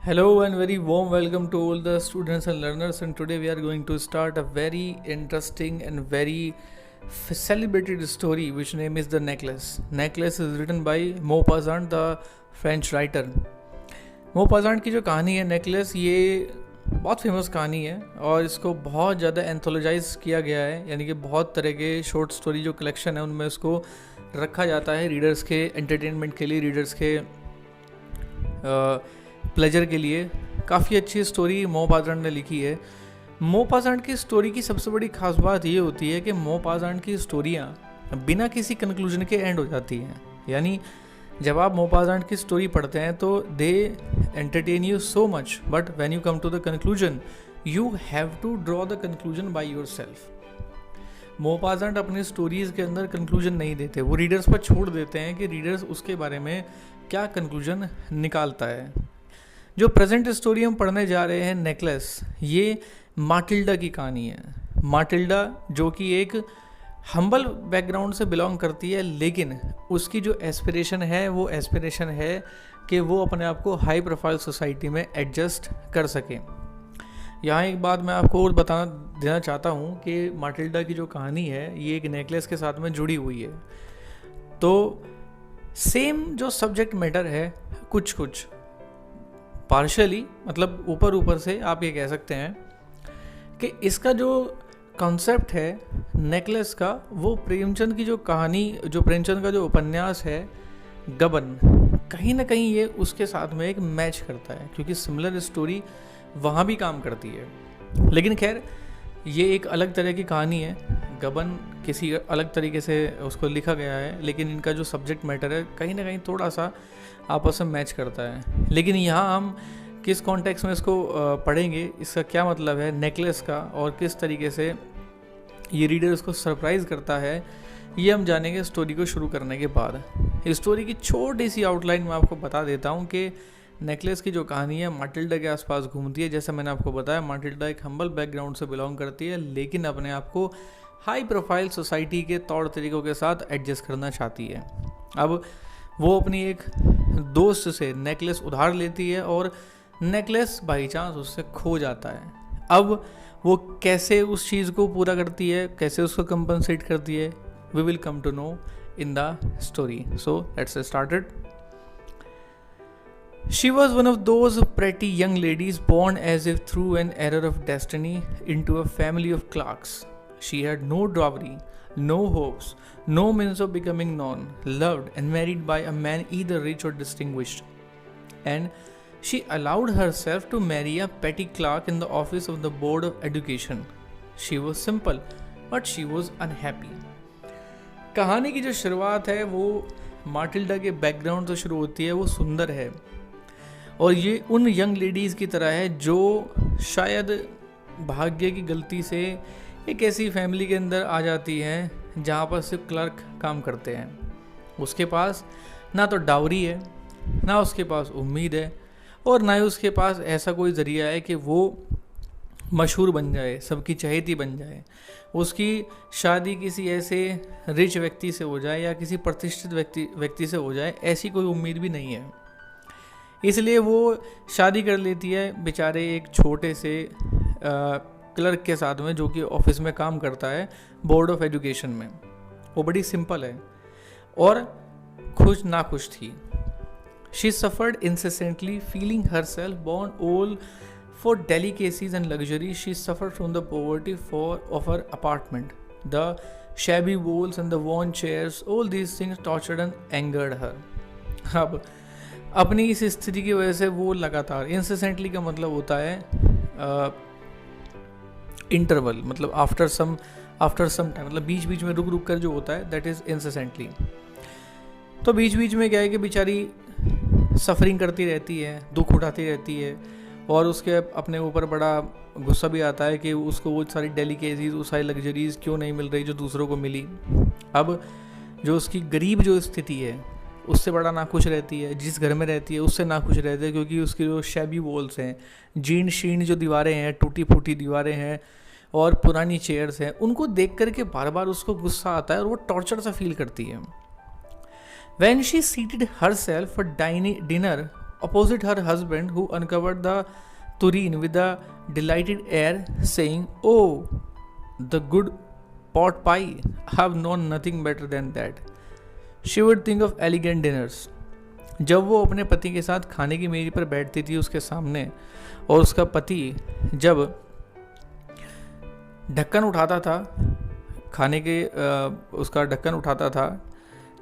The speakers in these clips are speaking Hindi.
Hello and very warm welcome to all the students and learners. And today we are going to start a very interesting and very celebrated story, which name is The Necklace. Necklace is written by Maupassant, the French writer. Maupassant की जो कहानी है नेकलेस, ये बहुत फेमस कहानी है और इसको बहुत ज़्यादा एंथोलॉजाइज किया गया है, यानी कि बहुत तरह के शॉर्ट स्टोरी जो कलेक्शन है उनमें इसको रखा जाता है रीडर्स के एंटरटेनमेंट के लिए, रीडर्स के प्लेजर के लिए। काफ़ी अच्छी स्टोरी मौपासंट ने लिखी है। मौपासंट की स्टोरी की सबसे बड़ी खास बात ये होती है कि मौपासंट की स्टोरियाँ बिना किसी कंक्लूजन के एंड हो जाती हैं। यानी जब आप मौपासंट की स्टोरी पढ़ते हैं तो they entertain you so much, but when you come to the conclusion you have to draw the conclusion by yourself. Maupassant अपनी स्टोरीज़ के अंदर कंक्लूजन नहीं देते, वो रीडर्स पर छोड़ देते हैं कि रीडर्स उसके बारे में क्या कंक्लूजन निकालता है। जो प्रेजेंट स्टोरी हम पढ़ने जा रहे हैं नेकलेस, ये माटिल्डा की कहानी है। माटिल्डा जो कि एक हम्बल बैकग्राउंड से बिलोंग करती है, लेकिन उसकी जो एस्पिरेशन है वो एस्पिरेशन है कि वो अपने आप को हाई प्रोफाइल सोसाइटी में एडजस्ट कर सके। यहाँ एक बात मैं आपको और बताना देना चाहता हूँ कि माटिल्डा की जो कहानी है ये एक नेकलेस के साथ में जुड़ी हुई है। तो सेम जो सब्जेक्ट मैटर है कुछ पार्शली, मतलब ऊपर से आप ये कह सकते हैं कि इसका जो कॉन्सेप्ट है नेकलेस का, वो प्रेमचंद की जो कहानी, जो प्रेमचंद का जो उपन्यास है गबन, कहीं ना कहीं ये उसके साथ में एक मैच करता है, क्योंकि सिमिलर स्टोरी वहाँ भी काम करती है। लेकिन खैर ये एक अलग तरह की कहानी है। गबन किसी अलग तरीके से उसको लिखा गया है, लेकिन इनका जो सब्जेक्ट मैटर है कहीं ना कहीं थोड़ा सा आपस में मैच करता है। लेकिन यहाँ हम किस कॉन्टेक्स्ट में इसको पढ़ेंगे, इसका क्या मतलब है नेकलेस का, और किस तरीके से ये रीडर उसको सरप्राइज़ करता है, ये हम जानेंगे स्टोरी को शुरू करने के बाद। इस स्टोरी की छोटी सी आउटलाइन मैं आपको बता देता हूँ कि नेकलेस की जो कहानी है माटिल्डा के आसपास घूमती है। जैसा मैंने आपको बताया, माटिल्डा एक हम्बल बैकग्राउंड से बिलोंग करती है, लेकिन अपने आप को हाई प्रोफाइल सोसाइटी के तौर तरीक़ों के साथ एडजस्ट करना चाहती है। अब वो अपनी एक दोस्त से नेकलेस उधार लेती है और नेकलेस बाई चांस उससे खो जाता है। अब वो कैसे उस चीज़ को पूरा करती है, कैसे उसको कंपनसेट करती है, we will come to know in the story. So let's start it. She was one of those pretty young ladies born as if through an error of destiny into a family of clerks. She had no dowry, no hopes, no means of becoming known, loved and married by a man either rich or distinguished. And she allowed herself to marry a petty clerk in the office of the Board of Education. She was simple, but she was unhappy. कहानी की जो शुरुआत है वो माटिल्डा के बैकग्राउंड से शुरू होती है। वो सुंदर है और ये उन यंग लेडीज़ की तरह है जो शायद भाग्य की गलती से एक ऐसी फैमिली के अंदर आ जाती हैं जहाँ पर सिर्फ क्लर्क काम करते हैं। उसके पास ना तो डाउरी है, ना उसके पास उम्मीद है, और ना ही उसके पास ऐसा कोई ज़रिया है कि वो मशहूर बन जाए, सबकी चहेती बन जाए, उसकी शादी किसी ऐसे रिच व्यक्ति से हो जाए या किसी प्रतिष्ठित व्यक्ति से हो जाए, ऐसी कोई उम्मीद भी नहीं है। इसलिए वो शादी कर लेती है बेचारे एक छोटे से क्लर्क के साथ में, जो कि ऑफिस में काम करता है बोर्ड ऑफ एजुकेशन में। वो बड़ी सिंपल है और खुश नाखुश थी। She suffered incessantly, feeling herself born old for delicacies and luxury. She suffered from the poverty of her apartment, the shabby walls and the worn chairs, all these things tortured and angered her. अब अपनी इस स्थिति की वजह से वो लगातार, इंसेसेंटली का मतलब होता है इंटरवल, मतलब आफ्टर सम टाइम, मतलब बीच बीच में रुक रुक कर जो होता है, दैट इज़ इंसेसेंटली। तो बीच बीच में क्या है कि बेचारी सफरिंग करती रहती है, दुख उठाती रहती है, और उसके अपने ऊपर बड़ा गुस्सा भी आता है कि उसको वो सारी डेलिकेसीज, वो सारी लग्जरीज क्यों नहीं मिल रही जो दूसरों को मिली। अब जो उसकी गरीब जो स्थिति है उससे बड़ा नाखुश रहती है, जिस घर में रहती है उससे नाखुश रहती है, क्योंकि उसकी जो शैबी वॉल्स हैं, जीर्ण शीर्ण जो दीवारें हैं, टूटी फूटी दीवारें हैं और पुरानी चेयर्स हैं, उनको देख करके बार बार उसको गुस्सा आता है और वो टॉर्चर सा फील करती है। When she seated herself for dinner opposite her husband, who uncovered the tureen with a delighted air, saying, "Oh, the good pot pie! I've known nothing better than that." She would think of elegant dinners. जब वो अपने पति के साथ खाने की मेज पर बैठती थी उसके सामने, और उसका पति जब ढक्कन उठाता था खाने के उसका ढक्कन उठाता था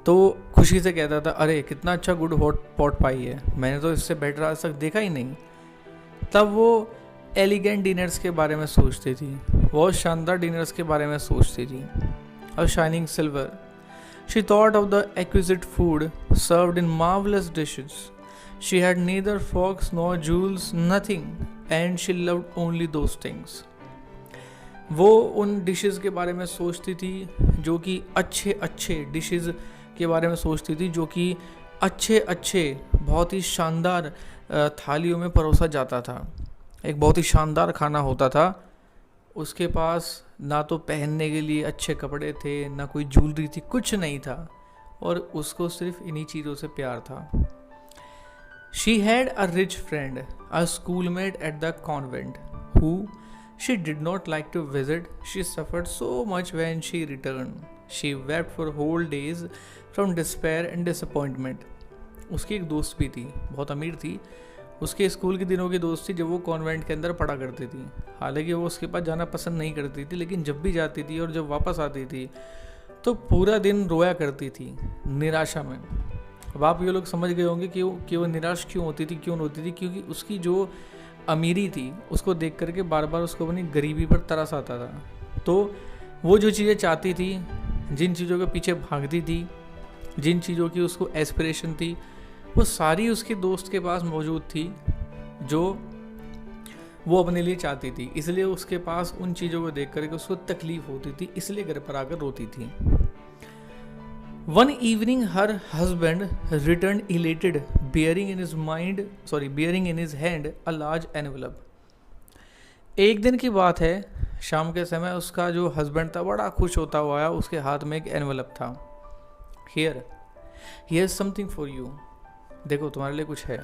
तो खुशी से कहता था, अरे कितना अच्छा गुड हॉट पॉट पाई है, मैंने तो इससे बेटर आज तक देखा ही नहीं। तब वो एलिगेंट डिनर्स के बारे में सोचती थी, बहुत शानदार डिनर्स के बारे में सोचती थी। और shining silver, she thought of the exquisite food served in marvellous dishes. She had neither frocks nor jewels, nothing, and she loved only those things. वो उन डिशेस के बारे में सोचती थी जो कि अच्छे डिशेस के बारे में सोचती थी जो कि अच्छे बहुत ही शानदार थालियों में परोसा जाता था। एक बहुत ही शानदार खाना होता था। उसके पास ना तो पहनने के लिए अच्छे कपड़े थे, ना कोई ज्वेलरी थी, कुछ नहीं था, और उसको सिर्फ इन्हीं चीज़ों से प्यार था। She had a rich friend, a schoolmate at the convent, who she did not like to visit. She suffered so much when she returned. She wept for whole days from despair and disappointment. उसकी एक दोस्त भी थी, बहुत अमीर थी, उसके स्कूल के दिनों की दोस्त थी जब वो कॉन्वेंट के अंदर पढ़ा करती थी। हालांकि वो उसके पास जाना पसंद नहीं करती थी, लेकिन जब भी जाती थी और जब वापस आती थी तो पूरा दिन रोया करती थी निराशा में। अब आप ये लोग समझ गए होंगे कि वो निराश क्यों होती थी, क्योंकि उसकी जो अमीरी थी उसको देख करके बार बार उसको अपनी गरीबी पर तरस आता था। तो वो जो चीज़ें चाहती थी, जिन चीज़ों के पीछे भागती थी, जिन चीज़ों की उसको एस्पिरेशन थी, वो सारी उसके दोस्त के पास मौजूद थी जो वो अपने लिए चाहती थी। इसलिए उसके पास उन चीज़ों को देख करके उसको तकलीफ होती थी, इसलिए घर पर आकर रोती थी। One evening her husband returned elated, bearing in his hand a large envelope. एक दिन की बात है, शाम के समय उसका जो हस्बैंड था बड़ा खुश होता हुआ आया, उसके हाथ में एक एनवलप था। Here's something for you. देखो तुम्हारे लिए कुछ है।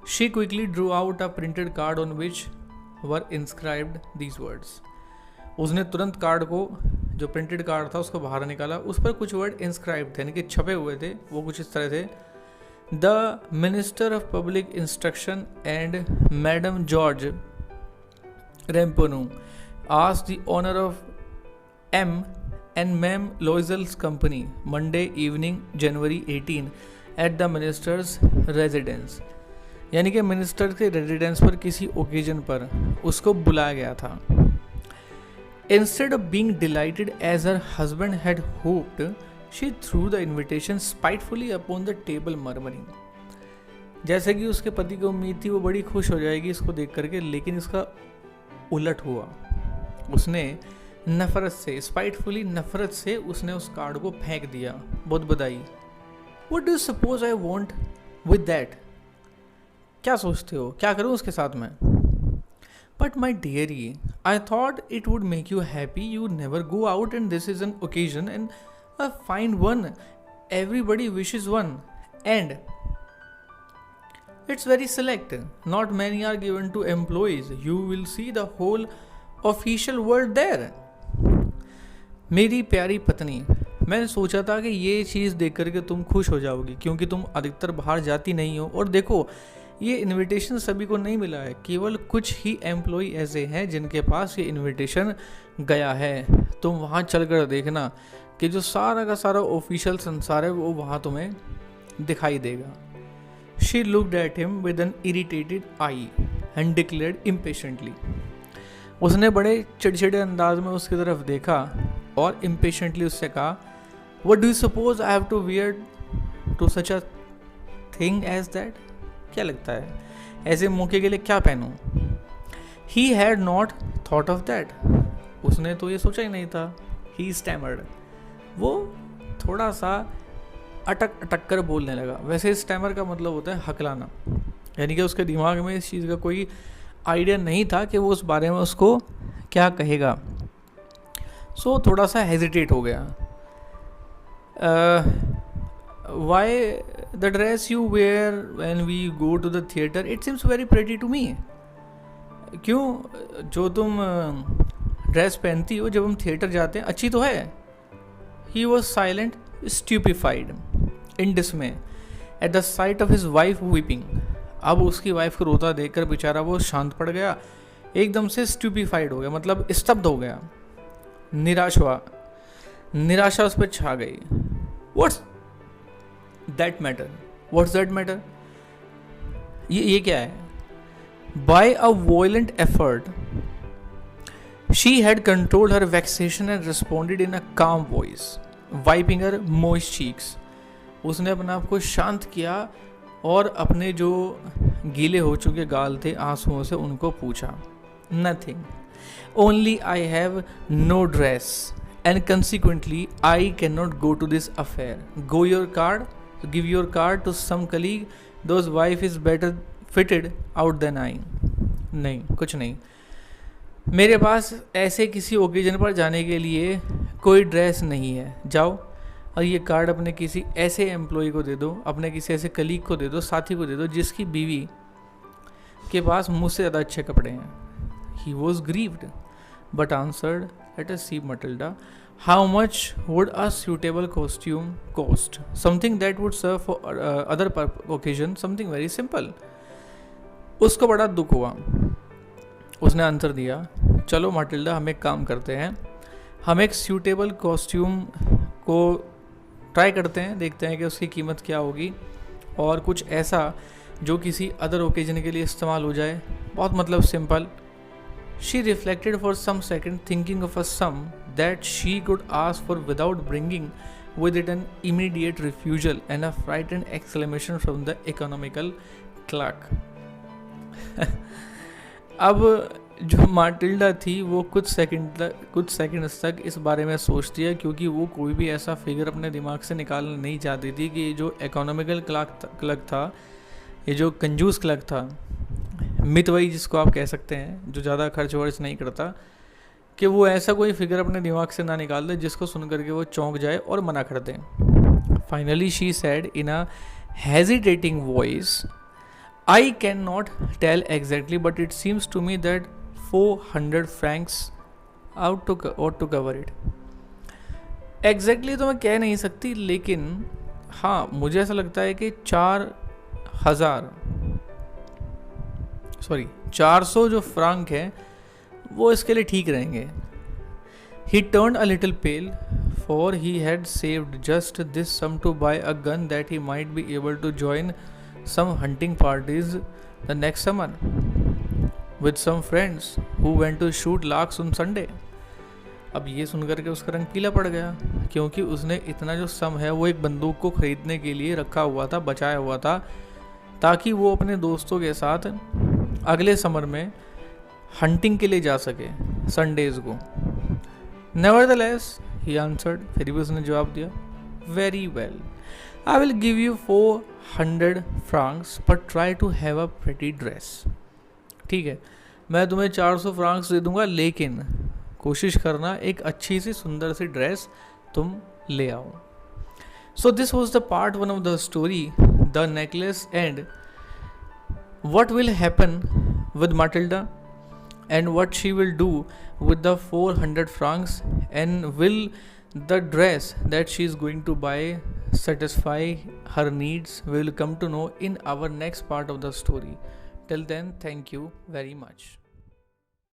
She quickly drew out a printed card on which were inscribed these words. उसने तुरंत कार्ड को, जो प्रिंटेड कार्ड था, उसको बाहर निकाला। उस पर कुछ वर्ड इंस्क्राइब थे, यानी कि छपे हुए थे। वो कुछ इस तरह थे, the minister of public instruction and madame George Ramponneau asked the honour of M and मैम Loisel's company Monday evening January 18 at the minister's residence. यानी कि मिनिस्टर के रेजिडेंस पर किसी ओकेजन पर उसको बुलाया गया था। Instead of being delighted as her husband had hoped, she threw the invitation spitefully upon the table, murmuring. जैसे कि उसके पति को उम्मीद थी वो बड़ी खुश हो जाएगी इसको देख करके, लेकिन इसका उलट हुआ। उसने नफरत से, स्पाइटफुली नफरत से उसने उस कार्ड को फेंक दिया। बहुत बधाई। What do you suppose I want with that? क्या सोचते हो, क्या करूँ उसके साथ में? But my dearie, I thought it would make you happy. You never go out and this is an occasion and a fine one. Everybody wishes one. And it's very select. Not many are given to employees. You will see the whole official world there. मेरी प्यारी पत्नी, मैंने सोचा था कि ये चीज़ देख करके तुम खुश हो जाओगी, क्योंकि तुम अधिकतर बाहर जाती नहीं हो। और देखो, ये इनविटेशन सभी को नहीं मिला है, केवल कुछ ही एम्प्लॉय ऐसे हैं जिनके पास ये इनविटेशन गया है। तुम वहाँ चल कर देखना कि जो सारा का सारा ऑफिशियल संसार है वो वहाँ तुम्हें दिखाई देगा। She looked at him with an irritated eye and declared impatiently. उसने बड़े चिड़चिड़े अंदाज में उसकी तरफ देखा और इम्पेशेंटली उससे कहा, what do you suppose I have to wear to such a thing as that? क्या लगता है ऐसे मौके के लिए क्या पहनूं? He had not thought of that. उसने तो ये सोचा ही नहीं था। ही स्टैमर्ड, वो थोड़ा सा अटक कर बोलने लगा। वैसे स्टैमर का मतलब होता है हकलाना, यानी कि उसके दिमाग में इस चीज़ का कोई आइडिया नहीं था कि वो उस बारे में उसको क्या कहेगा। सो थोड़ा सा हेजिटेट हो गया। The dress you wear when we go to the theatre it seems very pretty to me. क्यों जो तुम ड्रेस पहनती हो जब हम थिएटर जाते हैं अच्छी तो है. He was silent, stupefied, in dismay at the sight of his wife weeping. अब उसकी वाइफ को रोता देखकर बेचारा वो शांत पड़ गया, एकदम से स्ट्यूपिफाइड हो गया, मतलब स्तब्ध हो गया, निराश हुआ, निराशा उस पर छा गई. What's that matter, what's that matter, ये क्या है. By a violent effort she had controlled her vexation and responded in a calm voice, wiping her moist cheeks. उसने अपने आप को शांत किया और अपने जो गीले हो चुके गाल थे आंसुओं से उनको पूछा. Nothing. Only I have no dress and consequently I cannot go to this affair. Go your card, give your card to some colleague. Those wife is better fitted out than I. नहीं, कुछ नहीं. मेरे पास ऐसे किसी ओकेजन पर जाने के लिए कोई ड्रेस नहीं है. जाओ और ये कार्ड अपने किसी ऐसे एम्प्लॉय को दे दो, अपने किसी ऐसे कलीग को दे दो, साथी को दे दो जिसकी बीवी के पास मुझसे ज़्यादा अच्छे कपड़े हैं. He was grieved but answered, let us see Matilda, how much would a suitable costume cost, something that would serve for other occasion, something very simple. उसको बड़ा दुख हुआ. उसने आंसर दिया, चलो माटिल्डा हम एक काम करते हैं, हम एक सूटेबल कॉस्ट्यूम को ट्राई करते हैं, देखते हैं कि उसकी कीमत क्या होगी और कुछ ऐसा जो किसी अदर ओकेजन के लिए इस्तेमाल हो जाए. बहुत मतलब simple. She reflected for some second thinking of a sum that she could ask for without bringing with it an immediate refusal and a frightened exclamation from the economical clerk. अब जो माटिल्डा थी वो कुछ सेकंड्स तक इस बारे में सोचती है, क्योंकि वो कोई भी ऐसा फिगर अपने दिमाग से निकालना नहीं चाहती थी कि जो इकोनॉमिकल क्लर्क था, ये जो कंजूस क्लर्क था, मितवई जिसको आप कह सकते हैं, जो ज़्यादा खर्च वर्च नहीं करता, कि वो ऐसा कोई फिगर अपने दिमाग से ना निकाल दे जिसको सुन करके वो चौंक जाए और मना कर दे. Finally she said in a hesitating voice, I cannot tell exactly, but it seems to me that 400 francs ought to cover it. Exactly तो मैं कह नहीं सकती, लेकिन हाँ मुझे ऐसा लगता है कि 400 जो फ्रांक है वो इसके लिए ठीक रहेंगे. He turned a little pale, for he had saved just this sum to buy a gun that he might be able to join some hunting parties the next summer with some friends who went to shoot larks on Sunday. अब ये सुनकर के उसका रंग पीला पड़ गया, क्योंकि उसने इतना जो सम है वो एक बंदूक को खरीदने के लिए रखा हुआ था, बचाया हुआ था, ताकि वो अपने दोस्तों के साथ अगले समर में हंटिंग के लिए जा सके संडेज को. Nevertheless, he answered, फिर भी उसने जवाब दिया, very well, I will give you 400 francs, but try to have a pretty dress. ठीक है, मैं तुम्हें 400 फ्रांक्स दे दूंगा, लेकिन कोशिश करना एक अच्छी सी सुंदर सी ड्रेस तुम ले आओ. So this was the part 1 of the story, the necklace, and what will happen with Matilda and what she will do with the 400 francs, and will the dress that she is going to buy satisfy her needs. We will come to know in our next part of the story. Till then, thank you very much.